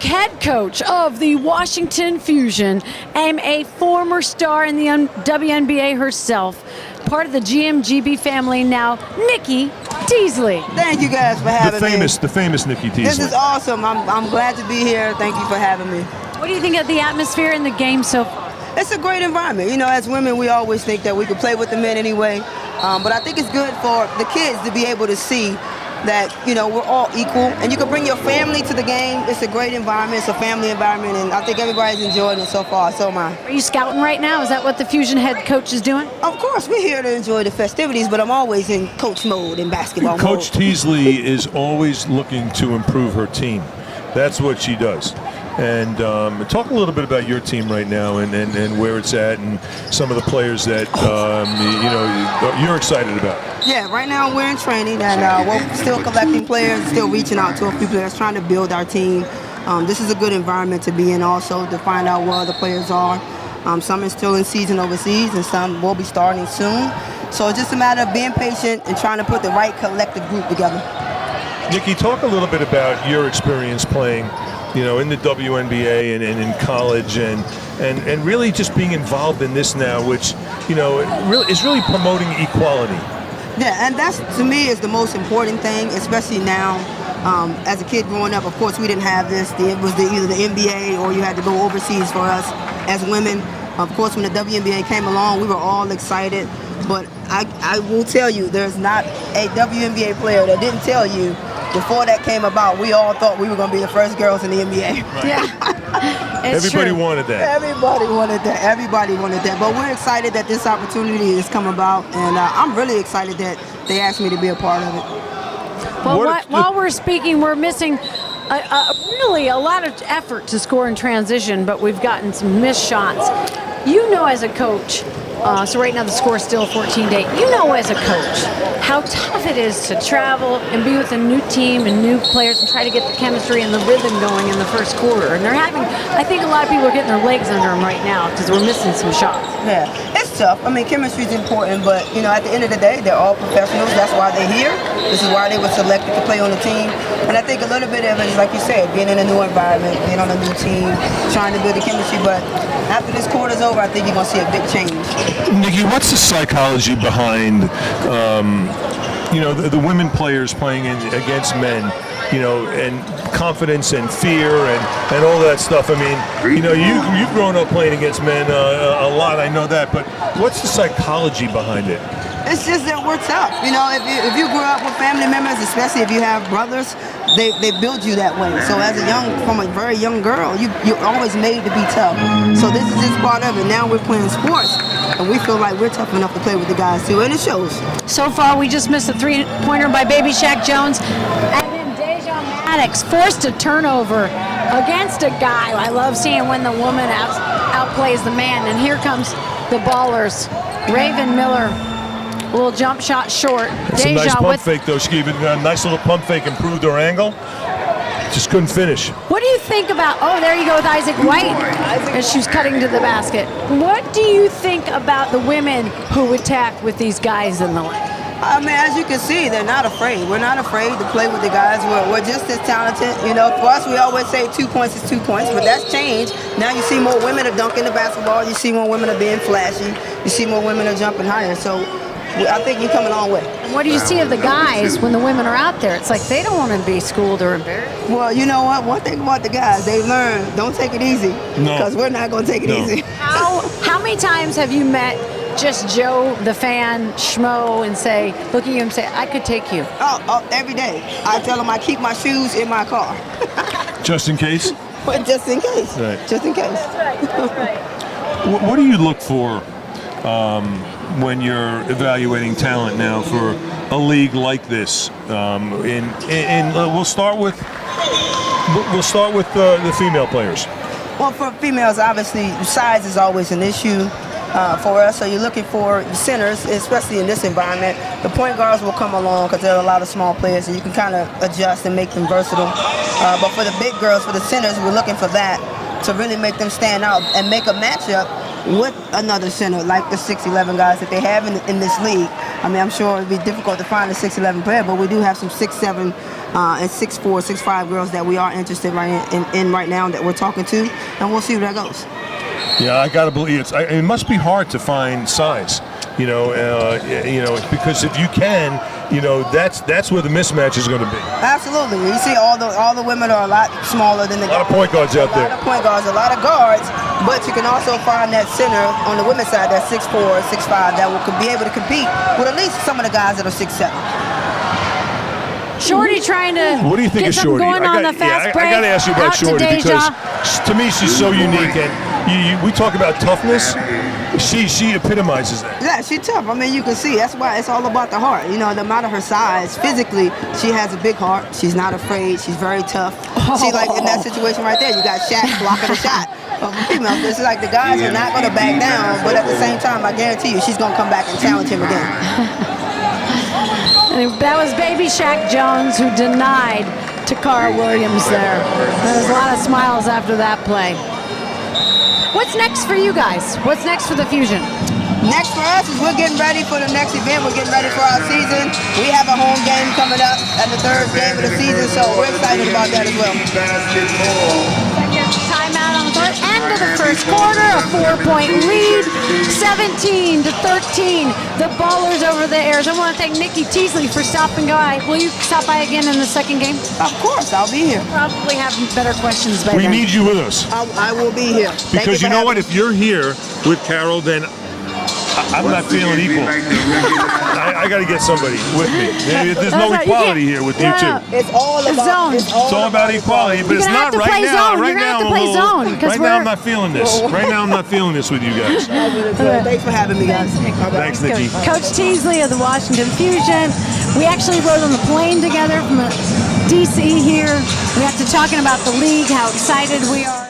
head coach of the Washington Fusion, and a former star in the WNBA herself, part of the GMGB family now, Nikki Teasley. Thank you guys for having me. The famous Nikki Teasley. This is awesome. I'm glad to be here. Thank you for having me. What do you think of the atmosphere in the game so far? It's a great environment. You know, as women, we always think that we could play with the men anyway. But I think it's good for the kids to be able to see that, you know, we're all equal. And you can bring your family to the game. It's a great environment. It's a family environment. And I think everybody's enjoying it so far. So am I. Are you scouting right now? Is that what the Fusion head coach is doing? Of course, we're here to enjoy the festivities, but I'm always in coach mode in basketball Coach mode. Teasley is always looking to improve her team. That's what she does. And talk a little bit about your team right now and where it's at and some of the players that you know you're excited about. Yeah, right now we're in training and we're still collecting players, still reaching out to a few players, trying to build our team. This is a good environment to be in also to find out where the players are. Some are still in season overseas and some will be starting soon. So it's just a matter of being patient and trying to put the right collective group together. Nikki, talk a little bit about your experience playing, you know, in the WNBA and in college and really just being involved in this now, which, you know, is really promoting equality. Yeah, and that's, to me, is the most important thing, especially now. As a kid growing up, of course, we didn't have this. It was either the NBA or you had to go overseas for us as women. Of course, when the WNBA came along, we were all excited. But I will tell you, there's not a WNBA player that didn't tell you before that came about, we all thought we were going to be the first girls in the NBA. Right. Yeah. Everybody wanted that. Everybody wanted that. Everybody wanted that. But we're excited that this opportunity has come about, and I'm really excited that they asked me to be a part of it. Well, while we're speaking, we're missing really a lot of effort to score in transition, but we've gotten some missed shots. You know, as a coach, so right now the score is still 14-8. You know, as a coach, how tough it is to travel and be with a new team and new players and try to get the chemistry and the rhythm going in the first quarter. And they're having, I think a lot of people are getting their legs under them right now because we're missing some shots. Yeah, it's tough. I mean, chemistry is important, but, you know, at the end of the day, they're all professionals. That's why they're here. This is why they were selected to play on the team. And I think a little bit of it is, like you said, being in a new environment, being on a new team, trying to build the chemistry. But after this quarter's over, I think you're going to see a big change. Nikki, what's the psychology behind, you know, the women players playing against men, you know, and confidence and fear and all that stuff? I mean, you know, you've grown up playing against men a lot, I know that, but what's the psychology behind it? It's just that we're tough. You know, if you grew up with family members, especially if you have brothers, they build you that way. So from a very young girl, you're always made to be tough. So this is just part of it. Now we're playing sports, and we feel like we're tough enough to play with the guys too, and it shows. So far, we just missed a three-pointer by Baby Shaq Jones, and then Deja Maddox forced a turnover against a guy. I love seeing when the woman outplays the man. And here comes the ballers, Raven Miller. A little jump shot short. It's a nice pump fake, though. She gave it a nice little pump fake, improved her angle. Just couldn't finish. What do you think about, oh, there you go with Isaac White as she's cutting to the basket. What do you think about the women who attack with these guys in the lane? I mean, as you can see, they're not afraid. We're not afraid to play with the guys. We're just as talented. You know, for us, we always say 2 points is 2 points, but that's changed. Now you see more women are dunking the basketball. You see more women are being flashy. You see more women are jumping higher. So I think you've come a long way. What do you see of the guys when the women are out there? It's like they don't want to be schooled or embarrassed. Well, you know what? One thing about the guys, they learn, don't take it easy. Because we're not going to take it easy. How many times have you met just Joe, the fan, Schmo, and say, look at you and say, I could take you? Oh, every day. I tell them I keep my shoes in my car. Just in case? Just in case. Right. Just in case. That's right. What do you look for when you're evaluating talent now for a league like this? We'll start with the female players. Well, for females, obviously, size is always an issue for us. So you're looking for centers, especially in this environment. The point guards will come along because there are a lot of small players, and you can kind of adjust and make them versatile. But for the big girls, for the centers, we're looking for that to really make them stand out and make a matchup with another center, like the 6'11" guys that they have in this league. I mean, I'm sure it'd be difficult to find a 6'11" player, but we do have some 6'7" and 6'4", 6'5" girls that we are interested in right now that we're talking to, and we'll see where that goes. Yeah, I gotta believe it must be hard to find size. Because if you can, that's where the mismatch is going to be. Absolutely. You see, all the women are a lot smaller than the guys. A lot of point guards out there. A lot of point guards, a lot of guards, but you can also find that center on the women's side, that 6'4", 6'5", that will be able to compete with at least some of the guys that are 6'7". Shorty trying to what do you think get of Shorty? going on the fast break. I got to ask you about Shorty because to me she's so unique, and we talk about toughness. She epitomizes that. Yeah, she's tough. I mean, you can see. That's why it's all about the heart. No matter her size, physically, she has a big heart. She's not afraid. She's very tough. She like in that situation right there. You got Shaq blocking a shot of a female. It's like the guys are not going to back down, but at the same time, I guarantee you, she's going to come back and challenge him again. That was baby Shaq Jones who denied Takara Williams there. There was a lot of smiles after that play. What's next for you guys? What's next for the Fusion? Next for us is we're getting ready for the next event. We're getting ready for our season. We have a home game coming up at the third game of the season, so we're excited about that as well. Timeout on the end of the first quarter, a 4-point lead, 17-13. The Ballers over the Airs. I want to thank Nikki Teasley for stopping by. Will you stop by again in the second game? Of course, I'll be here. Probably have better questions by then. We need you with us. I will be here. Because you know what? If you're here with Carol, then I'm not feeling equal. I got to get somebody with me. There's no equality here with you two. It's all about equality, but it's not right now. Right now, I'm not feeling this. Right now, I'm not feeling this with you guys. Thanks for having me, guys. Thanks, Nikki. Coach Teasley of the Washington Fusion. We actually rode on the plane together from DC here. We got to talking about the league, how excited we are.